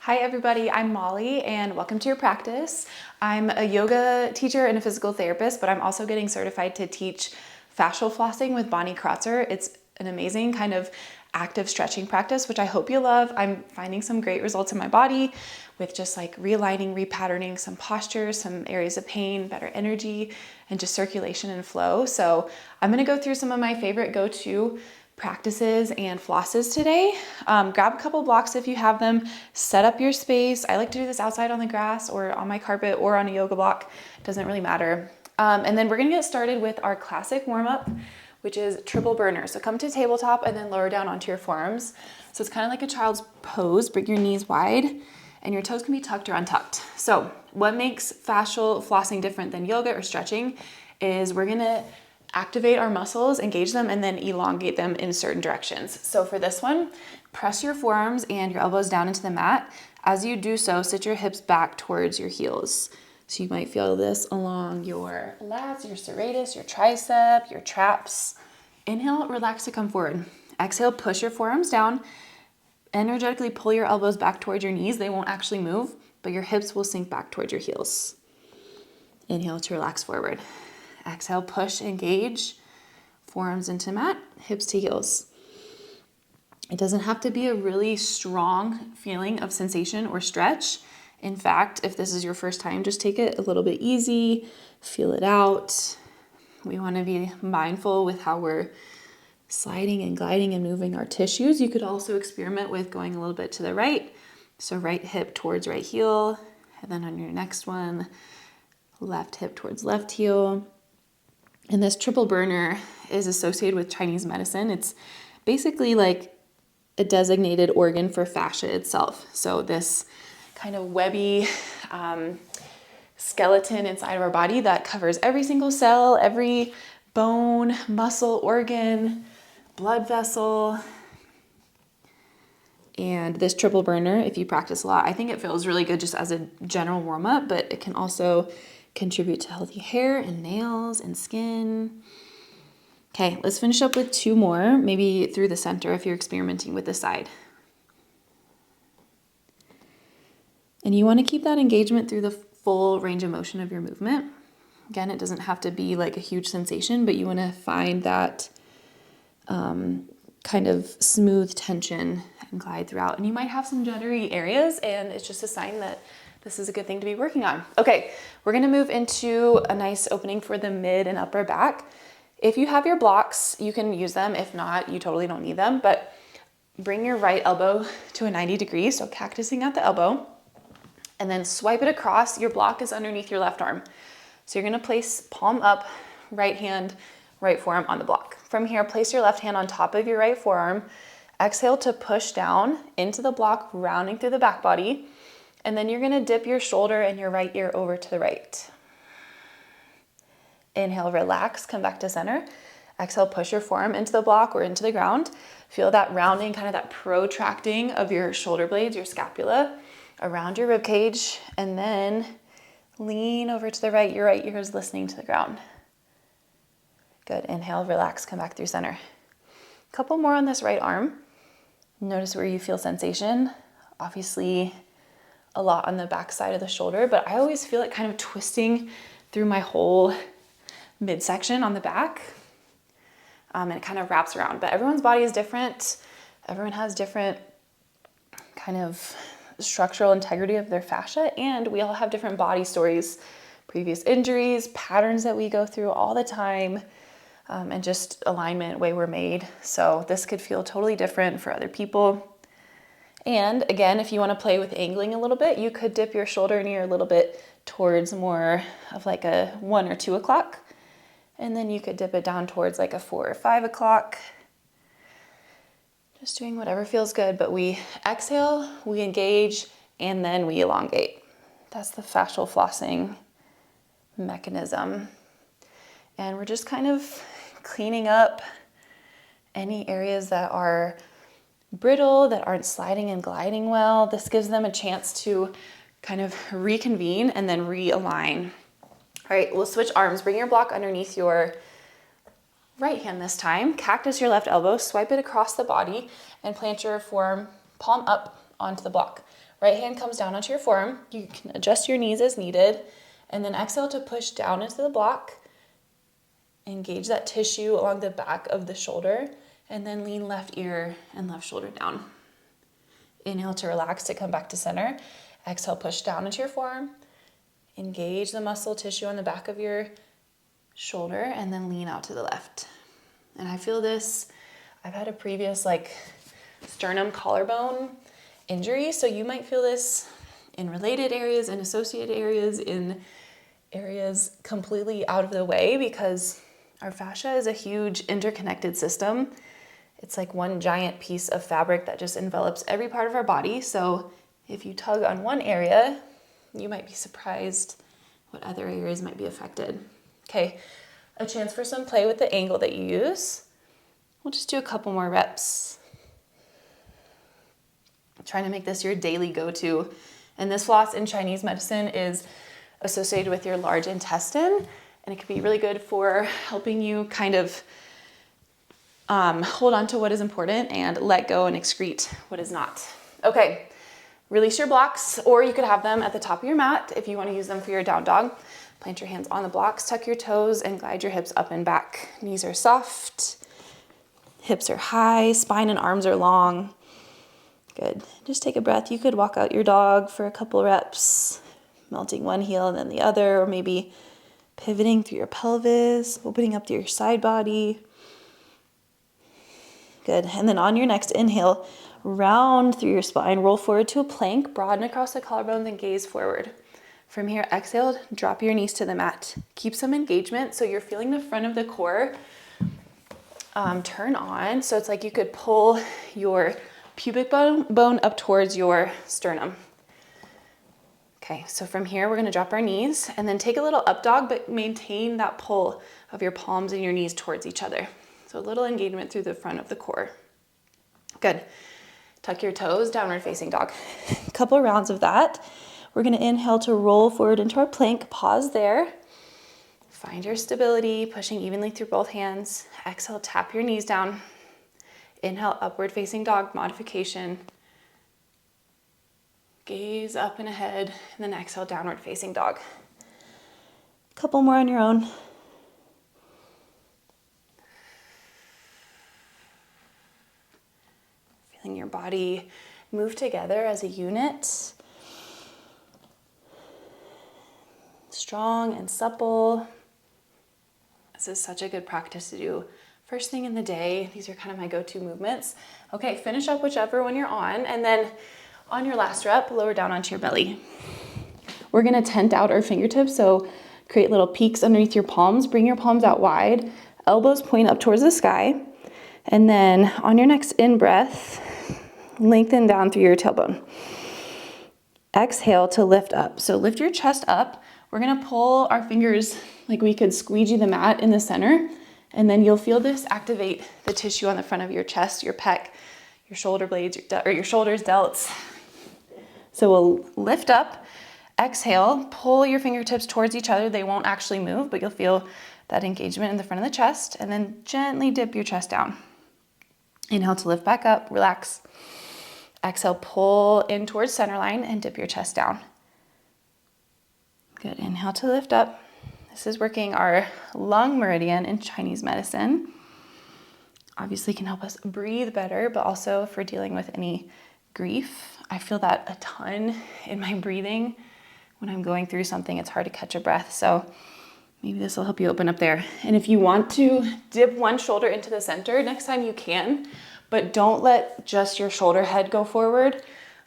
Hi everybody, I'm Molly and welcome to your practice. I'm a yoga teacher and a physical therapist, but I'm also getting certified to teach fascial flossing with Bonnie Crotzer. It's an amazing kind of active stretching practice, which I hope you love. I'm finding some great results in my body with just like realigning, repatterning some postures, some areas of pain, better energy, and just circulation and flow. So I'm gonna go through some of my favorite go-to practices and flosses today. Grab a couple blocks if you have them, set up your space. I like to do this outside on the grass or on my carpet or on a yoga block, doesn't really matter. And then we're gonna get started with our classic warm-up, which is triple burner. So come to tabletop and then lower down onto your forearms. So it's kind of like a child's pose, bring your knees wide and your toes can be tucked or untucked. So what makes fascial flossing different than yoga or stretching is we're gonna activate our muscles, engage them, and then elongate them in certain directions. So for this one, press your forearms and your elbows down into the mat. As you do so, sit your hips back towards your heels. So you might feel this along your lats, your serratus, your tricep, your traps. Inhale, relax to come forward. Exhale, push your forearms down. Energetically pull your elbows back towards your knees. They won't actually move, but your hips will sink back towards your heels. Inhale to relax forward. Exhale, push, engage, forearms into mat, hips to heels. It doesn't have to be a really strong feeling of sensation or stretch. In fact, if this is your first time, just take it a little bit easy, feel it out. We want to be mindful with how we're sliding and gliding and moving our tissues. You could also experiment with going a little bit to the right. So right hip towards right heel, and then on your next one, left hip towards left heel. And this triple burner is associated with Chinese medicine. It's basically like a designated organ for fascia itself. So this kind of webby skeleton inside of our body that covers every single cell, every bone, muscle, organ, blood vessel. And this triple burner, if you practice a lot, I think it feels really good just as a general warm-up, but it can also contribute to healthy hair and nails and skin. Okay, let's finish up with two more, maybe through the center if you're experimenting with the side. And you want to keep that engagement through the full range of motion of your movement. Again, it doesn't have to be like a huge sensation, but you want to find that kind of smooth tension and glide throughout. And you might have some juddery areas, and it's just a sign that this is a good thing to be working on. Okay, we're gonna move into a nice opening for the mid and upper back. If you have your blocks, you can use them. If not, you totally don't need them, but bring your right elbow to a 90 degrees, so cactusing at the elbow, and then swipe it across. Your block is underneath your left arm. So you're gonna place palm up, right hand, right forearm on the block. From here, place your left hand on top of your right forearm. Exhale to push down into the block, rounding through the back body. And then you're gonna dip your shoulder and your right ear over to the right. Inhale, relax, come back to center. Exhale, push your forearm into the block or into the ground. Feel that rounding, kind of that protracting of your shoulder blades, your scapula, around your rib cage. And then lean over to the right. Your right ear is listening to the ground. Good, inhale, relax, come back through center. A couple more on this right arm. Notice where you feel sensation. Obviously, a lot on the back side of the shoulder, but I always feel it kind of twisting through my whole midsection on the back. And it kind of wraps around, but everyone's body is different. Everyone has different kind of structural integrity of their fascia, and we all have different body stories, previous injuries, patterns that we go through all the time, and just alignment, way we're made. So this could feel totally different for other people. And again, if you want to play with angling a little bit, you could dip your shoulder and ear a little bit towards more of like a 1 or 2 o'clock. And then you could dip it down towards like a 4 or 5 o'clock. Just doing whatever feels good, but we exhale, we engage, and then we elongate. That's the fascial flossing mechanism. And we're just kind of cleaning up any areas that are brittle, that aren't sliding and gliding well. This gives them a chance to kind of reconvene and then realign. All right, we'll switch arms. Bring your block underneath your right hand this time. Cactus your left elbow, swipe it across the body, and plant your forearm palm up onto the block. Right hand comes down onto your forearm. You can adjust your knees as needed. And then exhale to push down into the block. Engage that tissue along the back of the shoulder. And then lean left ear and left shoulder down. Inhale to relax to come back to center. Exhale, push down into your forearm. Engage the muscle tissue on the back of your shoulder and then lean out to the left. And I feel this, I've had a previous sternum collarbone injury, so you might feel this in related areas, in associated areas, in areas completely out of the way, because our fascia is a huge interconnected system. It's like one giant piece of fabric that just envelops every part of our body. So if you tug on one area, you might be surprised what other areas might be affected. Okay, a chance for some play with the angle that you use. We'll just do a couple more reps. Trying to make this your daily go-to. And this floss in Chinese medicine is associated with your large intestine, and it can be really good for helping you kind of hold on to what is important and let go and excrete what is not. Okay, release your blocks, or you could have them at the top of your mat if you want to use them for your down dog. Plant your hands on the blocks, tuck your toes, and glide your hips up and back. Knees are soft, hips are high, spine and arms are long. Good. Just take a breath. You could walk out your dog for a couple reps, melting one heel and then the other, or maybe pivoting through your pelvis, opening up to your side body. Good. And then on your next inhale, round through your spine, roll forward to a plank, broaden across the collarbones and gaze forward. From here, exhale, drop your knees to the mat. Keep some engagement so you're feeling the front of the core turn on. So it's like you could pull your pubic bone up towards your sternum. Okay, so from here, we're gonna drop our knees and then take a little up dog, but maintain that pull of your palms and your knees towards each other. So a little engagement through the front of the core. Good. Tuck your toes, downward facing dog. A couple rounds of that. We're gonna inhale to roll forward into our plank. Pause there. Find your stability, pushing evenly through both hands. Exhale, tap your knees down. Inhale, upward facing dog modification. Gaze up and ahead, and then exhale, downward facing dog. A couple more on your own. Feeling your body move together as a unit. Strong and supple. This is such a good practice to do first thing in the day. These are kind of my go-to movements. Okay, finish up whichever one you're on, and then on your last rep, lower down onto your belly. We're gonna tent out our fingertips, so create little peaks underneath your palms. Bring your palms out wide, elbows point up towards the sky, and then on your next in-breath, lengthen down through your tailbone. Exhale to lift up. So lift your chest up. We're gonna pull our fingers like we could squeegee the mat in the center, and then you'll feel this activate the tissue on the front of your chest, your pec, your shoulder blades, your shoulders, delts. So we'll lift up, exhale, pull your fingertips towards each other. They won't actually move, but you'll feel that engagement in the front of the chest, and then gently dip your chest down. Inhale to lift back up, relax. Exhale, pull in towards center line and dip your chest down. Good, inhale to lift up. This is working our lung meridian in Chinese medicine. Obviously can help us breathe better, but also if we're dealing with any grief. I feel that a ton in my breathing. When I'm going through something, it's hard to catch a breath. So maybe this will help you open up there. And if you want to dip one shoulder into the center, next time you can, but don't let just your shoulder head go forward.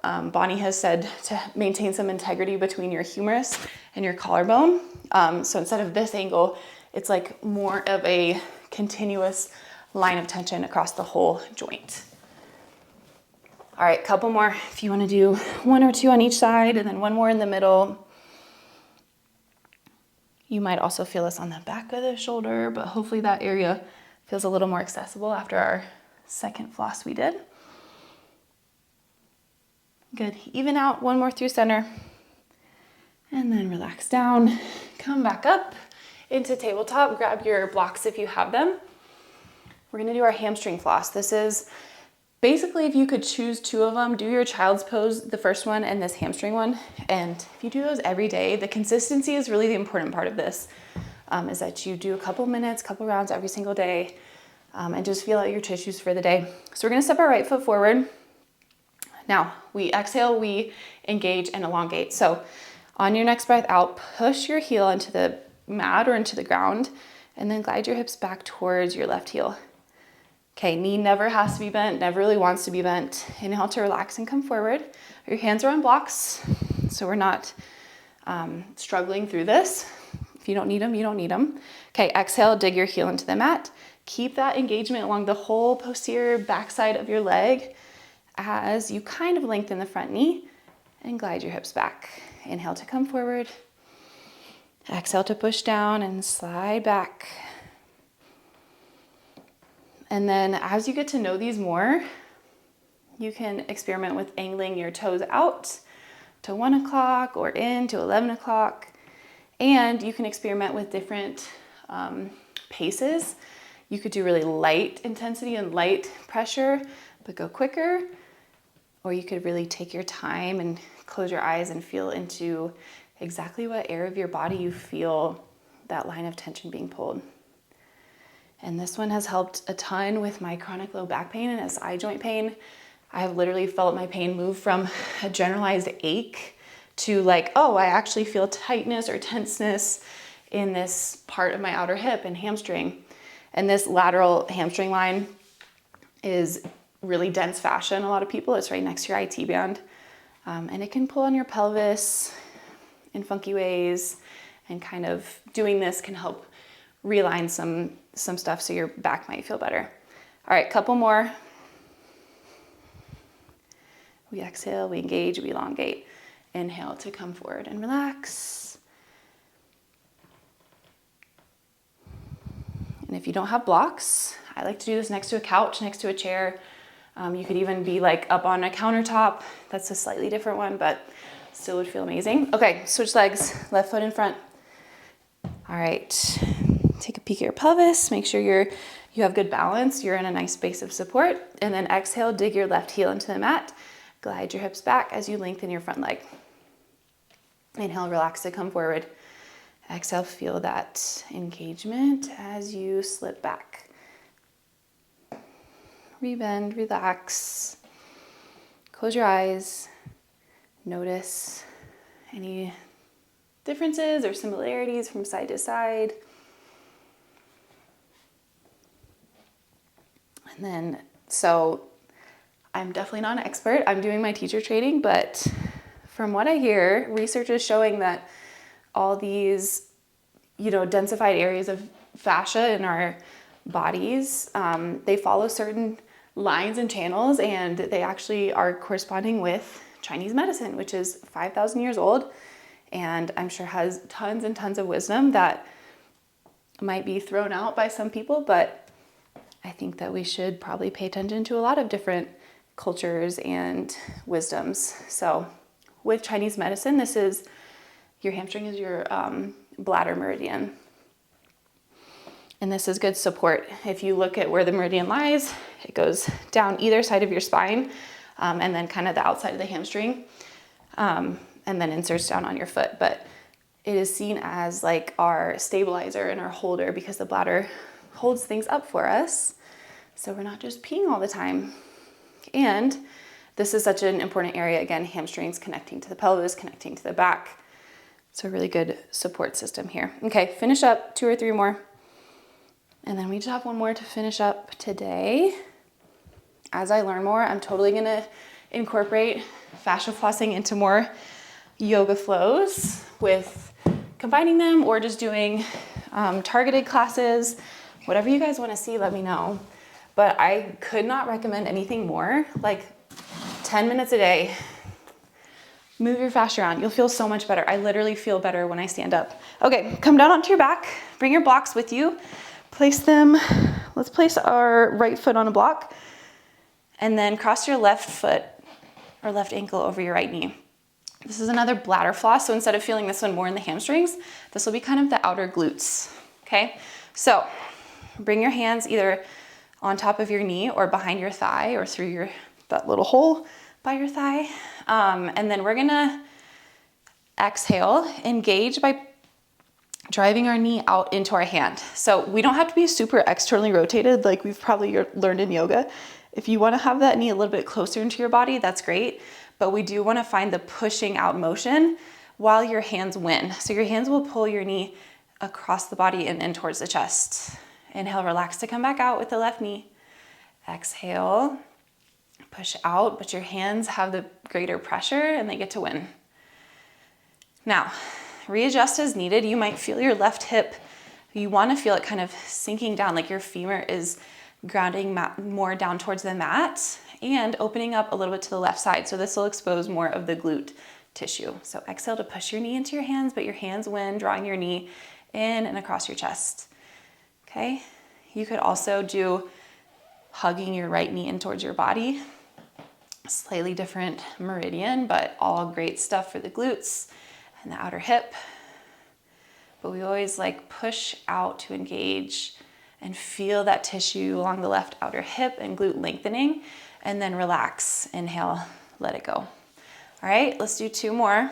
Bonnie has said to maintain some integrity between your humerus and your collarbone. So instead of this angle, it's like more of a continuous line of tension across the whole joint. All right, couple more. If you want to do one or two on each side and then one more in the middle. You might also feel this on the back of the shoulder, but hopefully that area feels a little more accessible after our second floss we did. Good, even out, one more through center. And then relax down, come back up into tabletop, grab your blocks if you have them. We're gonna do our hamstring floss. This is Basically, if you could choose two of them, do your child's pose, the first one, and this hamstring one. And if you do those every day, the consistency is really the important part of this, is that you do a couple minutes, couple rounds every single day, and just feel out your tissues for the day. So we're gonna step our right foot forward. Now, we exhale, we engage and elongate. So on your next breath out, push your heel into the mat or into the ground, and then glide your hips back towards your left heel. Okay, knee never has to be bent, never really wants to be bent. Inhale to relax and come forward. Your hands are on blocks, so we're not struggling through this. If you don't need them, you don't need them. Okay, exhale, dig your heel into the mat. Keep that engagement along the whole posterior backside of your leg as you kind of lengthen the front knee and glide your hips back. Inhale to come forward. Exhale to push down and slide back. And then as you get to know these more, you can experiment with angling your toes out to 1 o'clock or in to 11 o'clock. And you can experiment with different paces. You could do really light intensity and light pressure, but go quicker. Or you could really take your time and close your eyes and feel into exactly what area of your body you feel that line of tension being pulled. And this one has helped a ton with my chronic low back pain and SI joint pain. I have literally felt my pain move from a generalized ache to like, oh, I actually feel tightness or tenseness in this part of my outer hip and hamstring. And this lateral hamstring line is really dense fascia in a lot of people. It's right next to your IT band. And it can pull on your pelvis in funky ways, and kind of doing this can help realign some stuff so your back might feel better. All right, couple more. We exhale, we engage, we elongate. Inhale to come forward and relax. And if you don't have blocks, I like to do this next to a couch, next to a chair. You could even be like up on a countertop. That's a slightly different one, but still would feel amazing. Okay, switch legs, left foot in front. All right, take a peek at your pelvis. Make sure you have good balance. You're in a nice base of support. And then exhale, dig your left heel into the mat. Glide your hips back as you lengthen your front leg. Inhale, relax to come forward. Exhale, feel that engagement as you slip back. Rebend, relax. Close your eyes. Notice any differences or similarities from side to side. And then, so I'm definitely not an expert. I'm doing my teacher training, but from what I hear, research is showing that all these, densified areas of fascia in our bodies, they follow certain lines and channels, and they actually are corresponding with Chinese medicine, which is 5,000 years old, and I'm sure has tons and tons of wisdom that might be thrown out by some people, but I think that we should probably pay attention to a lot of different cultures and wisdoms. So with Chinese medicine, this is your hamstring is your bladder meridian. And this is good support. If you look at where the meridian lies, it goes down either side of your spine, and then kind of the outside of the hamstring, and then inserts down on your foot. But it is seen as like our stabilizer and our holder because the bladder holds things up for us. So we're not just peeing all the time. And this is such an important area. Again, hamstrings connecting to the pelvis, connecting to the back. So a really good support system here. Okay, finish up 2 or 3 more. And then we just have one more to finish up today. As I learn more, I'm totally gonna incorporate fascia flossing into more yoga flows with combining them or just doing targeted classes. Whatever you guys wanna see, let me know. But I could not recommend anything more. Like 10 minutes a day, move your fascia around. You'll feel so much better. I literally feel better when I stand up. Okay, come down onto your back. Bring your blocks with you. Place them, let's place our right foot on a block and then cross your left foot or left ankle over your right knee. This is another bladder floss. So instead of feeling this one more in the hamstrings, this will be kind of the outer glutes. Okay. So bring your hands either on top of your knee or behind your thigh or through that little hole by your thigh. And then we're gonna exhale, engage by driving our knee out into our hand. So we don't have to be super externally rotated like we've probably learned in yoga. If you wanna have that knee a little bit closer into your body, that's great. But we do wanna find the pushing out motion while your hands win. So your hands will pull your knee across the body and in towards the chest. Inhale, relax to come back out with the left knee. Exhale, push out, but your hands have the greater pressure and they get to win. Now, readjust as needed. You might feel your left hip. You want to feel it kind of sinking down, like your femur is grounding more down towards the mat and opening up a little bit to the left side. So this will expose more of the glute tissue. So exhale to push your knee into your hands, but your hands win, drawing your knee in and across your chest. Okay. You could also do hugging your right knee in towards your body. Slightly different meridian, but all great stuff for the glutes and the outer hip. But we always like push out to engage and feel that tissue along the left outer hip and glute lengthening, and then relax. Inhale, let it go. All right, let's do 2 more.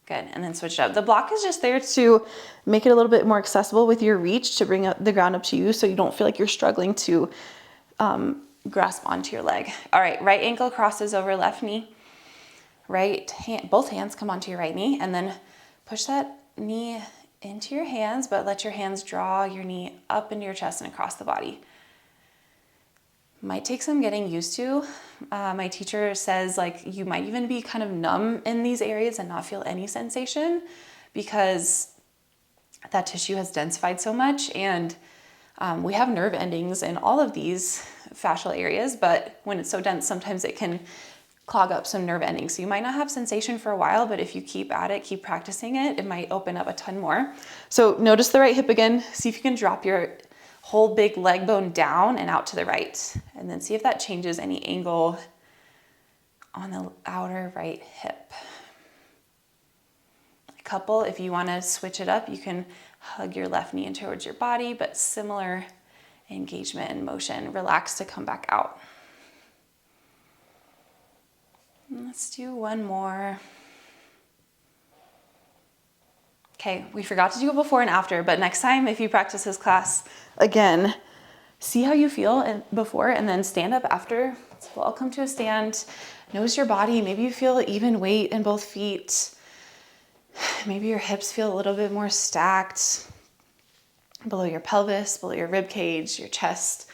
Good, and then switch it up. The block is just there to make it a little bit more accessible with your reach, to bring up the ground up to you so you don't feel like you're struggling to grasp onto your leg. All right, right ankle crosses over left knee. Right hand, both hands come onto your right knee, and then push that knee into your hands, but let your hands draw your knee up into your chest and across the body. Might take some getting used to. My teacher says like you might even be kind of numb in these areas and not feel any sensation because that tissue has densified so much, and we have nerve endings in all of these fascial areas, but when it's so dense, sometimes it can clog up some nerve endings. So you might not have sensation for a while, but if you keep at it, keep practicing it, it might open up a ton more. So notice the right hip again. See if you can drop your whole big leg bone down and out to the right, and then see if that changes any angle on the outer right hip. A couple, if you want to switch it up, you can hug your left knee in towards your body, but similar engagement and motion. Relax to come back out. And let's do 1 more. Okay, we forgot to do it before and after, but next time if you practice this class again, see how you feel before and then stand up after. So we'll all come to a stand. Notice your body. Maybe you feel even weight in both feet. Maybe your hips feel a little bit more stacked below your pelvis, below your rib cage, your chest.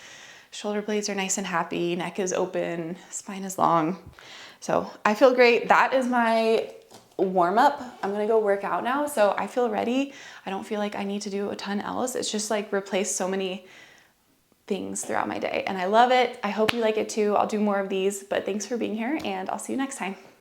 Shoulder blades are nice and happy. Neck is open. Spine is long. So I feel great. That is my warm up. I'm gonna go work out now. So I feel ready. I don't feel like I need to do a ton else. It's just like replace so many things throughout my day. And I love it. I hope you like it too. I'll do more of these, but thanks for being here and I'll see you next time.